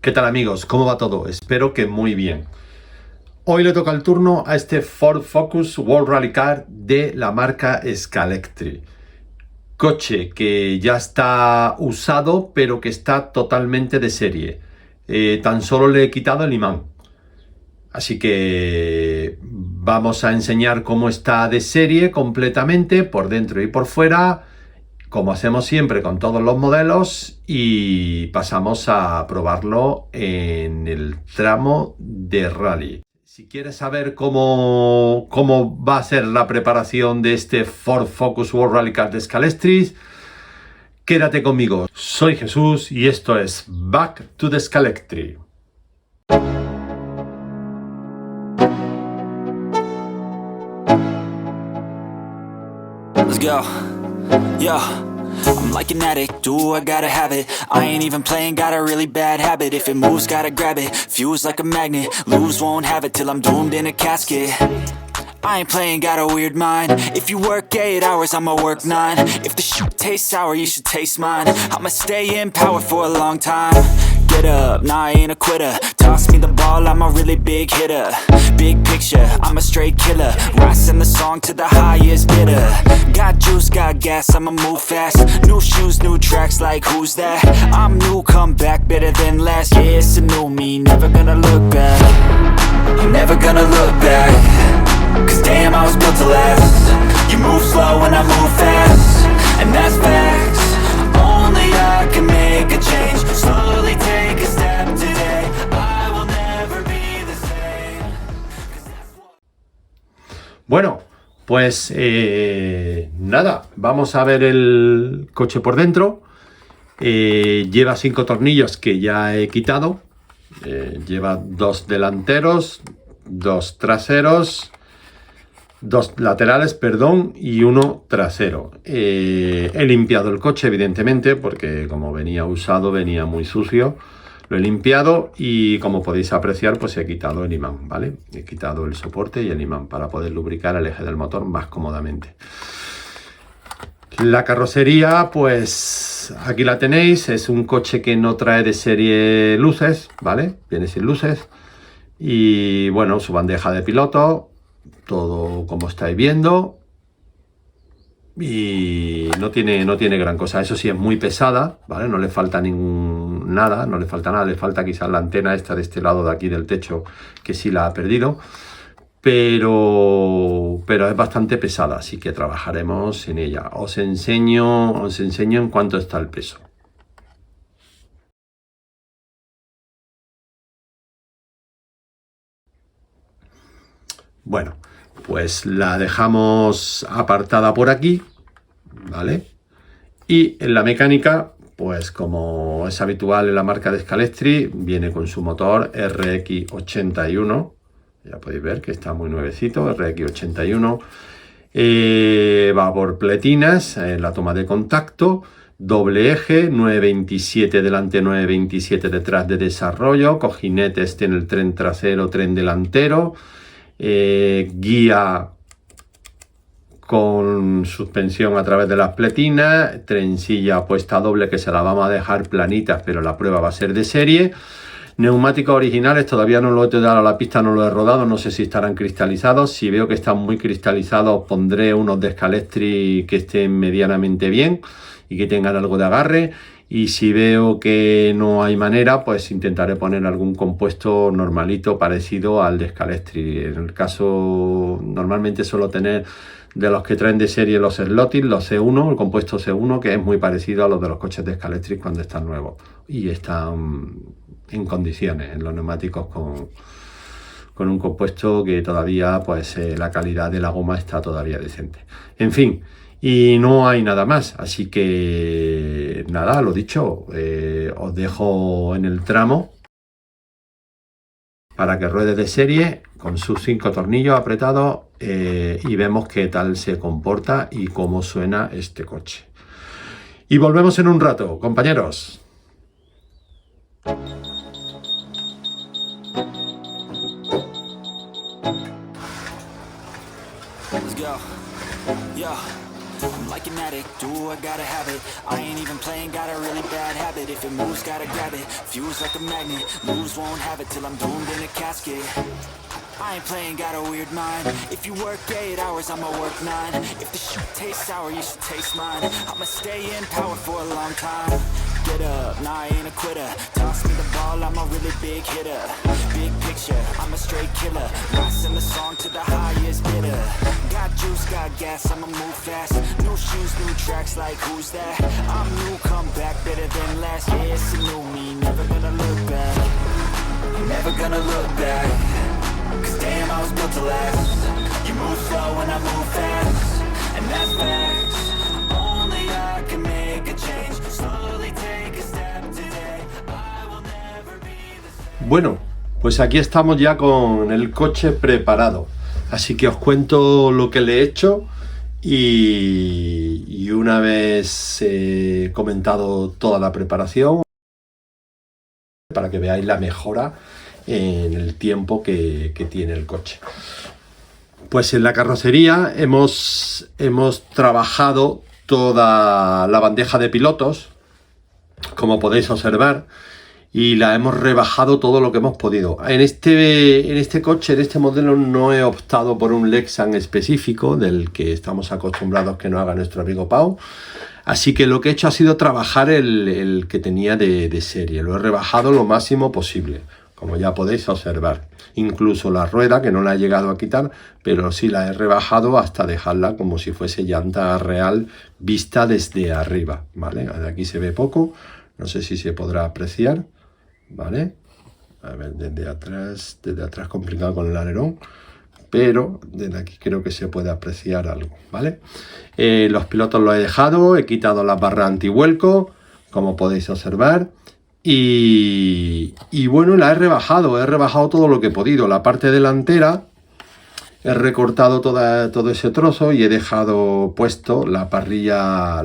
¿Qué tal amigos? ¿Cómo va todo? Espero que muy bien. Hoy le toca el turno a este Ford Focus World Rally Car de la marca Scalextric. Coche que ya está usado pero que está totalmente de serie. Tan solo le he quitado el imán. Así que vamos a enseñar cómo está de serie completamente por dentro y por fuera, como hacemos siempre con todos los modelos, y pasamos a probarlo en el tramo de rally. Si quieres saber cómo va a ser la preparación de este Ford Focus World Rally Car de Scalextric, quédate conmigo. Soy Jesús y esto es Back to the Scalextric. Let's go. Yo, I'm like an addict, do I gotta have it. I ain't even playing, got a really bad habit. If it moves, gotta grab it, fuse like a magnet. Lose, won't have it till I'm doomed in a casket. I ain't playing, got a weird mind. If you work 8 hours, I'ma work 9. If the shit tastes sour, you should taste mine. I'ma stay in power for a long time. Get up, nah, I ain't a quitter. Toss me the ball, I'm a really big hitter. Big picture, I'm a straight killer. Rising the song to the highest bidder. Got juice, got gas, I'ma move fast. New shoes, new tracks, like who's that? I'm new, come back, better than last. Yeah, it's a new me, never gonna look back. I'm never gonna look back. Cause damn, I was built to last. You move slow and I move fast. And that's facts. Only I can make a change. Slowly take a step today. I will never be the same. Bueno, pues nada, vamos a ver el coche por dentro. Lleva 5 tornillos que ya he quitado. Lleva 2 delanteros, 2 traseros, 2 laterales, perdón, y 1 trasero. He limpiado el coche, evidentemente, porque como venía usado, venía muy sucio. Lo he limpiado y, como podéis apreciar, pues he quitado el imán, ¿vale? He quitado el soporte y el imán para poder lubricar el eje del motor más cómodamente. La carrocería, pues aquí la tenéis. Es un coche que no trae de serie luces, ¿vale? Viene sin luces. Y bueno, su bandeja de piloto, todo como estáis viendo, y no tiene gran cosa. Eso sí, es muy pesada, ¿vale? No le falta nada, no le falta nada. Le falta quizás la antena esta de este lado de aquí del techo, que sí la ha perdido, pero es bastante pesada, así que trabajaremos en ella. Os enseño en cuánto está el peso. Bueno, pues la dejamos apartada por aquí, ¿vale? Y en la mecánica, pues como es habitual en la marca de Scalextric, viene con su motor RX81. Ya podéis ver que está muy nuevecito, RX81. Va por pletinas en la toma de contacto, doble eje, 927 delante, 927 detrás de desarrollo, cojinetes en el tren trasero, tren delantero. Guía con suspensión a través de las pletinas, trencilla puesta doble que se la vamos a dejar planitas, pero la prueba va a ser de serie. Neumáticos originales, todavía no lo he dado a la pista, no lo he rodado, no sé si estarán cristalizados. Si veo que están muy cristalizados, pondré unos de Scalextric que estén medianamente bien y que tengan algo de agarre. Y si veo que no hay manera, pues intentaré poner algún compuesto normalito parecido al de Scalextric. En el caso, normalmente suelo tener de los que traen de serie los Slotty, los C1, el compuesto C1, que es muy parecido a los de los coches de Scalextric cuando están nuevos y están en condiciones, en los neumáticos con un compuesto que todavía, pues la calidad de la goma está todavía decente. En fin, y no hay nada más, así que nada, lo dicho, os dejo en el tramo para que ruede de serie con sus 5 tornillos apretados y vemos qué tal se comporta y cómo suena este coche. Y volvemos en un rato, compañeros. Let's go. Yo. I'm like an addict, do I gotta have it. I ain't even playing, got a really bad habit. If it moves, gotta grab it. Fuse like a magnet, lose, won't have it till I'm doomed in a casket. I ain't playing, got a weird mind. If you work 8 hours, I'ma work 9. If the shit tastes sour, you should taste mine. I'ma stay in power for a long time. Get up, nah, I ain't a quitter. Toss me the ball, I'm a really big hitter. Big picture, I'm a straight killer. Rising the song to the highest bidder. Got juice, got gas, I'ma move fast. New shoes, new tracks, like who's that? I'm new, come back, better than last. Yeah, it's a new me, never gonna look back. Never gonna look back. Cause damn, I was built to last. You move slow and I move fast. And that's facts. Only I can make a change. Slowly take a step today. I will never be the same. Bueno, pues aquí estamos ya con el coche preparado. Así que os cuento lo que le he hecho y una vez comentado toda la preparación, para que veáis la mejora en el tiempo que tiene el coche. Pues en la carrocería hemos trabajado toda la bandeja de pilotos, como podéis observar, y la hemos rebajado todo lo que hemos podido. En este coche, en este modelo, no he optado por un Lexan específico del que estamos acostumbrados que nos haga nuestro amigo Pau. Así que lo que he hecho ha sido trabajar el que tenía de serie. Lo he rebajado lo máximo posible, como ya podéis observar. Incluso la rueda, que no la he llegado a quitar, pero sí la he rebajado hasta dejarla como si fuese llanta real vista desde arriba, ¿vale? De aquí se ve poco, no sé si se podrá apreciar, ¿vale? A ver, desde atrás complicado con el alerón, pero desde aquí creo que se puede apreciar algo, ¿vale? Los pilotos los he dejado, he quitado las barras antivuelco, como podéis observar. Y bueno, la he rebajado todo lo que he podido. La parte delantera he recortado todo ese trozo y he dejado puesto la parrilla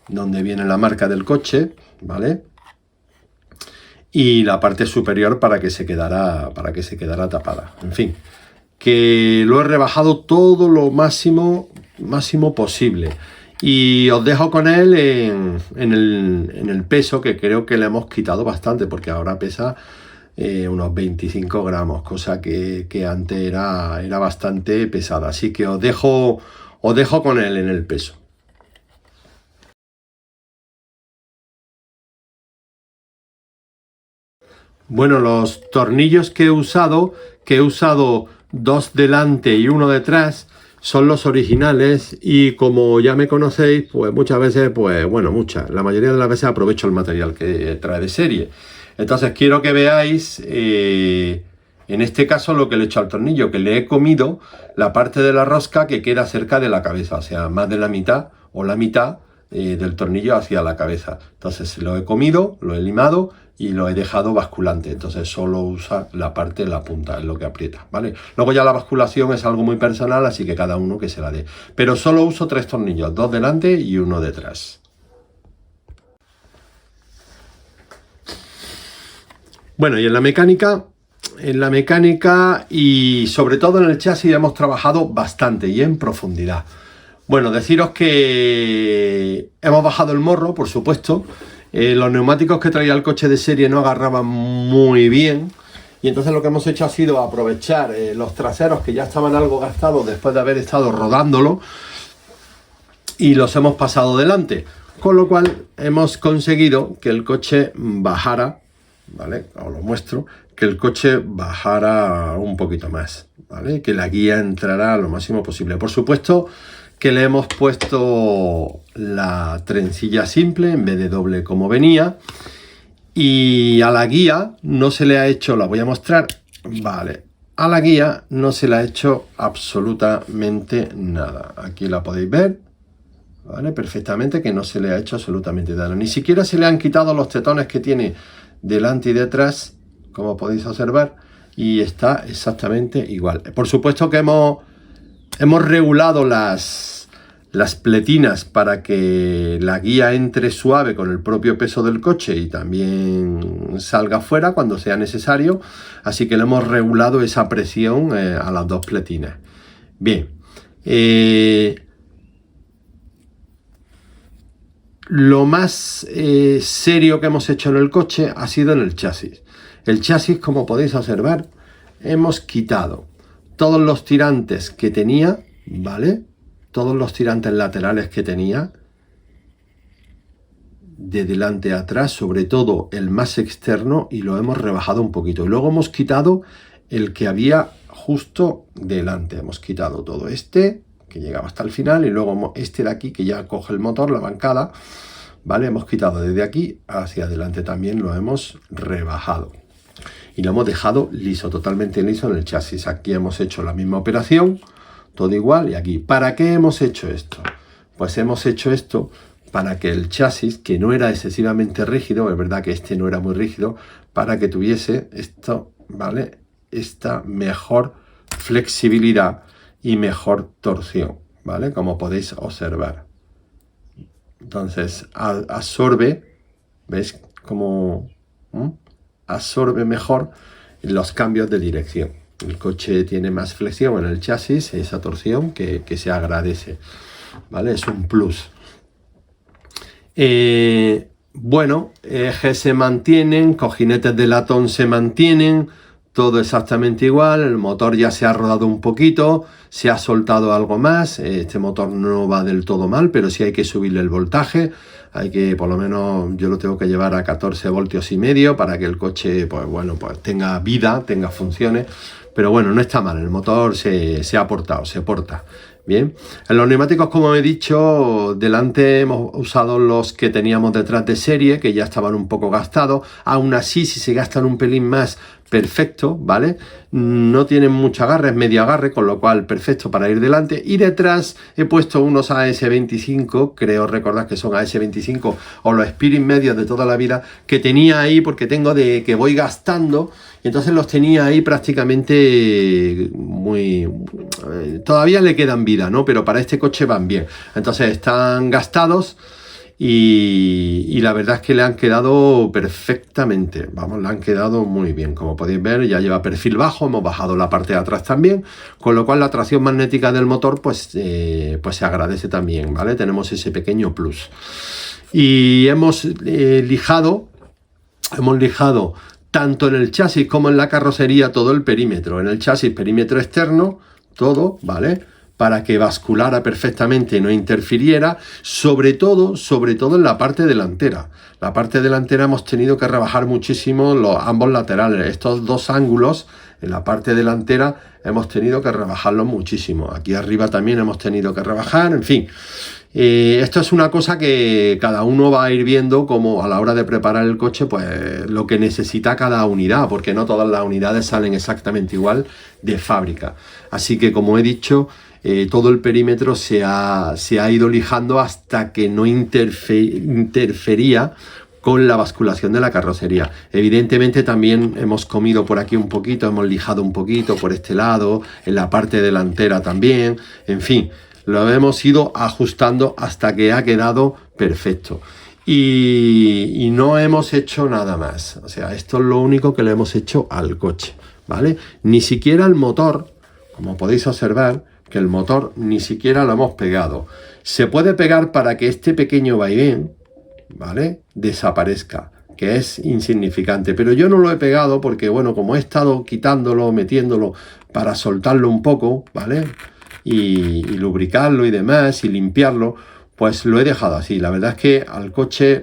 donde viene la marca del coche, ¿vale? Y la parte superior para que se quedara tapada. En fin, que lo he rebajado todo lo máximo posible. Y os dejo con él en el peso, que creo que le hemos quitado bastante, porque ahora pesa unos 25 gramos, cosa que antes era bastante pesada. Así que os dejo con él en el peso. Bueno, los tornillos que he usado 2 delante y 1 detrás, son los originales, y como ya me conocéis, pues muchas veces, la mayoría de las veces aprovecho el material que trae de serie. Entonces quiero que veáis, en este caso, lo que le he hecho al tornillo, que le he comido la parte de la rosca que queda cerca de la cabeza, o sea, más de la mitad o la mitad del tornillo hacia la cabeza. Entonces lo he comido, lo he limado y lo he dejado basculante. Entonces solo usa la parte de la punta, es lo que aprieta, ¿vale? Luego ya la basculación es algo muy personal, así que cada uno que se la dé. Pero solo uso 3 tornillos, 2 delante y 1 detrás. Bueno, y en la mecánica y sobre todo en el chasis hemos trabajado bastante y en profundidad. Bueno, deciros que hemos bajado el morro, por supuesto. Los neumáticos que traía el coche de serie no agarraban muy bien, y entonces lo que hemos hecho ha sido aprovechar los traseros que ya estaban algo gastados después de haber estado rodándolo, y los hemos pasado delante, con lo cual hemos conseguido que el coche bajara, ¿vale? Os lo muestro, que el coche bajara un poquito más, ¿vale? Que la guía entrara lo máximo posible. Por supuesto que le hemos puesto la trencilla simple en vez de doble como venía, y a la guía no se le ha hecho, la voy a mostrar, vale, a la guía no se le ha hecho absolutamente nada. Aquí la podéis ver, vale, perfectamente, que no se le ha hecho absolutamente nada, ni siquiera se le han quitado los tetones que tiene delante y detrás, como podéis observar, y está exactamente igual. Por supuesto que hemos regulado las pletinas para que la guía entre suave con el propio peso del coche y también salga fuera cuando sea necesario, así que le hemos regulado esa presión a las 2 pletinas. Bien, Lo más serio que hemos hecho en el coche ha sido en el chasis. El chasis, como podéis observar, hemos quitado todos los tirantes que tenía, ¿vale? Todos los tirantes laterales que tenía, de delante a atrás, sobre todo el más externo, y lo hemos rebajado un poquito. Y luego hemos quitado el que había justo delante. Hemos quitado todo este, que llegaba hasta el final, y luego este de aquí, que ya coge el motor, la bancada, ¿vale? Hemos quitado desde aquí hacia adelante también, lo hemos rebajado. Y lo hemos dejado liso, totalmente liso en el chasis. Aquí hemos hecho la misma operación, todo igual, y aquí. ¿Para qué hemos hecho esto? Pues hemos hecho esto para que el chasis, que no era excesivamente rígido, es verdad que este no era muy rígido, para que tuviese esto, ¿vale? Esta mejor flexibilidad y mejor torsión, ¿vale? Como podéis observar. Entonces, absorbe, ¿veis cómo absorbe mejor los cambios de dirección? El coche tiene más flexión en el chasis, esa torsión que se agradece, ¿vale? Es un plus. Bueno, ejes se mantienen, cojinetes de latón se mantienen, todo exactamente igual. El motor ya se ha rodado un poquito, se ha soltado algo más. Este motor no va del todo mal, pero sí hay que subirle el voltaje. Hay que, por lo menos, yo lo tengo que llevar a 14 voltios y medio para que el coche, pues bueno, pues tenga vida, tenga funciones. Pero bueno, no está mal, el motor se ha portado, se porta bien. En los neumáticos, como he dicho, delante hemos usado los que teníamos detrás de serie, que ya estaban un poco gastados. Aún así, si se gastan un pelín más, perfecto, ¿vale? No tienen mucho agarre, es medio agarre, con lo cual perfecto para ir delante. Y detrás he puesto unos AS25, creo recordar que son AS25 o los Spirit medios de toda la vida, que tenía ahí porque tengo de que voy gastando, y entonces los tenía ahí prácticamente muy... todavía le quedan vida, ¿no? Pero para este coche van bien. Entonces están gastados. Y la verdad es que le han quedado perfectamente, vamos, le han quedado muy bien. Como podéis ver, ya lleva perfil bajo, hemos bajado la parte de atrás también, con lo cual la tracción magnética del motor pues se agradece también, ¿vale? Tenemos ese pequeño plus. Y hemos lijado tanto en el chasis como en la carrocería todo el perímetro. En el chasis, perímetro externo, todo, ¿vale? Para que basculara perfectamente y no interfiriera, sobre todo en la parte delantera. La parte delantera hemos tenido que rebajar muchísimo ambos laterales. Estos dos ángulos en la parte delantera hemos tenido que rebajarlos muchísimo. Aquí arriba también hemos tenido que rebajar, en fin. Esto es una cosa que cada uno va a ir viendo como a la hora de preparar el coche, pues lo que necesita cada unidad, porque no todas las unidades salen exactamente igual de fábrica. Así que, como he dicho, todo el perímetro se ha ido lijando hasta que no interfería con la basculación de la carrocería. Evidentemente también hemos comido por aquí un poquito, hemos lijado un poquito por este lado, en la parte delantera también, en fin, lo hemos ido ajustando hasta que ha quedado perfecto. Y no hemos hecho nada más, o sea, esto es lo único que le hemos hecho al coche, ¿vale? Ni siquiera el motor, como podéis observar, que el motor ni siquiera lo hemos pegado. Se puede pegar para que este pequeño vaivén, ¿vale?, desaparezca, que es insignificante, pero yo no lo he pegado porque, bueno, como he estado quitándolo, metiéndolo para soltarlo un poco, ¿vale?, y lubricarlo y demás y limpiarlo, pues lo he dejado así. La verdad es que al coche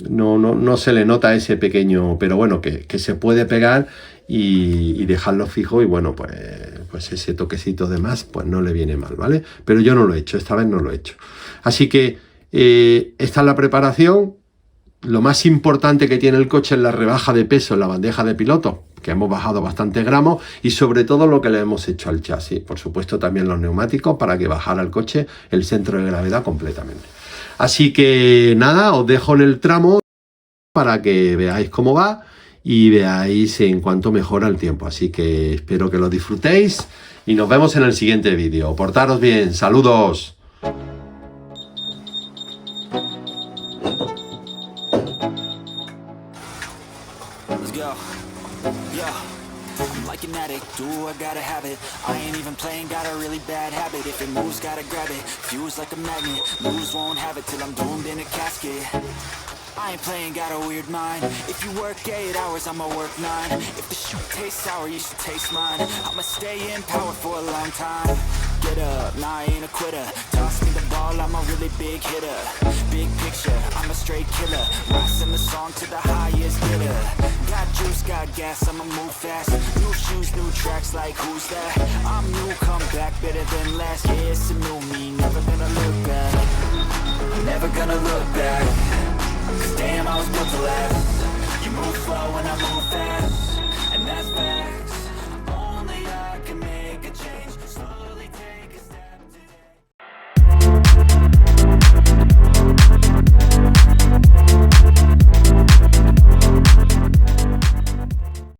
no se le nota ese pequeño, pero bueno, que se puede pegar y dejarlo fijo, y bueno, pues ese toquecito de más pues no le viene mal, ¿vale? Pero yo no lo he hecho, esta vez no lo he hecho. Así que esta es la preparación. Lo más importante que tiene el coche es la rebaja de peso en la bandeja de piloto, que hemos bajado bastantes gramos, y sobre todo lo que le hemos hecho al chasis. Por supuesto también los neumáticos, para que bajara el coche el centro de gravedad completamente. Así que nada, os dejo en el tramo para que veáis cómo va y veáis en cuánto mejora el tiempo. Así que espero que lo disfrutéis y nos vemos en el siguiente vídeo. Portaros bien, saludos. Let's go. Yeah, I'm like an addict. do, I gotta have it. I ain't even playing, got a really bad habit. If it moves, gotta grab it, fuse like a magnet. Lose, won't have it till I'm doomed in a casket. I ain't playing, got a weird mind. If you work 8 hours, I'ma work 9. If the shit tastes sour, you should taste mine. I'ma stay in power for a long time. Get up, nah, I ain't a quitter. Toss me the ball, I'm a really big hitter. Big picture, I'm a straight killer. Rising the song to the highest bidder. Got juice, got gas, I'ma move fast. New shoes, new tracks, like who's that? I'm new, come back, better than last. Yeah, it's a new me, never gonna look back. Never gonna look back. Cause damn, I was built to last. You move slow and I move fast.